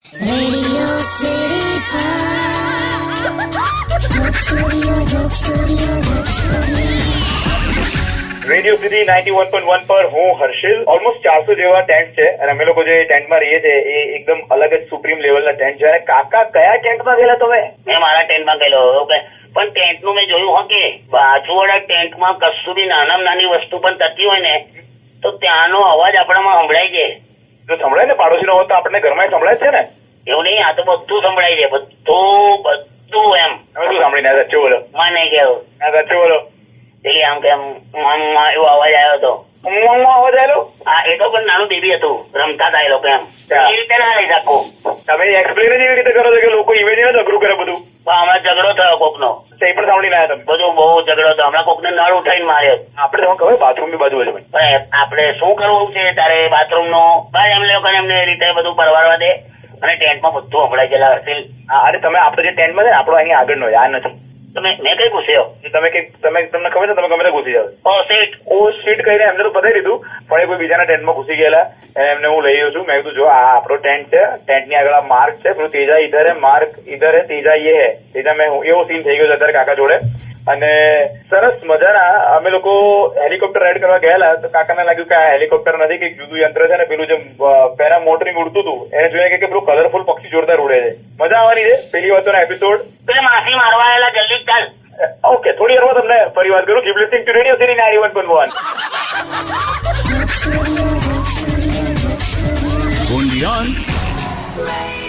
Radio City radio city 91.1 પર હું Harshil. Almost 400 જેવા ટેન્ટ છે અને અમે લોકો જે ટેન્ટમાં રહીએ છીએ એ એકદમ અલગ જ સુપ્રીમ લેવલના ટેન્ટ છે. અને કાકા કયા ટેન્ટમાં ગયેલા તમે? મેં મારા ટેન્ટમાં ગયેલો. ઓકે, પણ ટેન્ટનું મેં જોયું હો કે બાજુવાળા ટેન્ટમાં કશું બી નાનામાં નાની વસ્તુ પણ થતી હોય ને તો ત્યાંનો અવાજ આપણામાં સંભળાય છે. જો સંભળાય ને, પાડોશીનો અવાજ તો આપણને ઘરમાં સંભળાય છે ને. એવું નહીં, આ તો બધું સંભળાય છે, બધું એમ. તમે શું સાંભળીને આ સાચું બોલો? મને કેવું આ સાચું બોલો? પેલી આમ કેમ એવો અવાજ આવ્યો હતો. અવાજ આવેલો? હા, એ તો પણ નાનું બેબી હતું, રમતા હતા એ લોકો એમ. એ રીતે ના લઈ શકું. તમે એક્સપ્લેન જ એવી રીતે કરો છો કે લોકો ઇમેજિન જ અઘરું કરે બધું. પણ હમણાં ઝઘડો થયો કોકનો, તો એ પણ સાંભળીને આવ્યા તમે? બધું બહુ ઝઘડો થયો. હમણાં કોકને નળ ઉઠાઈને માર્યો. આપણે તમે ખબર બાથરૂમ ની બાજુ છે ભાઈ. પણ આપણે શું કરવું છે તારે બાથરૂમ નું? ભાઈ એમ લોકોને એમને એ રીતે બધું પરવારવા દે અને ટેન્ટમાં બધું સંભળાય ગયેલા હર્ષિલ. હા, અરે તમે આપણો જે ટેન્ટમાં છે ને આપણો અહીં આગળનો આ નથી. મેં કઈ ઘૂસ્યો? તમને ખબર છે તમે ગમે તે ઘૂસી જાવ. સીટ કહીને એમને તો બતાવી દીધું, પણ એ કોઈ બીજાના ટેન્ટમાં ઘૂસી ગયેલા. એમને હું લઈ આવ્યો છું. મેં કીધું જો આ આપણો ટેન્ટ છે, ટેન્ટ ની આગળ આ માર્ક છે, પેલું તેજા ઇધર હે, માર્ક ઇધર હે, તેજા ये है. તેજા મેં એવો સીન થઈ ગયો છે અત્યારે કાકા જોડે. અને સરસ મજાના અમે લોકો હેલિકોપ્ટર રાઈડ કરવા ગયેલા તો કાકાને લાગ્યું કે આ હેલિકોપ્ટર નથી, કે જુદું યંત્ર છે ને, પેલું જે પેરા મોટરિંગ ઉડતું હતું એને જોઈને કે પેલું કલરફુલ પક્ષી જોરદાર ઉડે છે. મજા આવવાની છે પેલી વાતોનો એપિસોડ. પેલા માસી મારવા આવેલા, જલ્દી ચાલ. ઓકે, થોડી વારમાં તમને ફરી વાત કરું. Keep listening to radio city 91.1. Studio. Only on Radio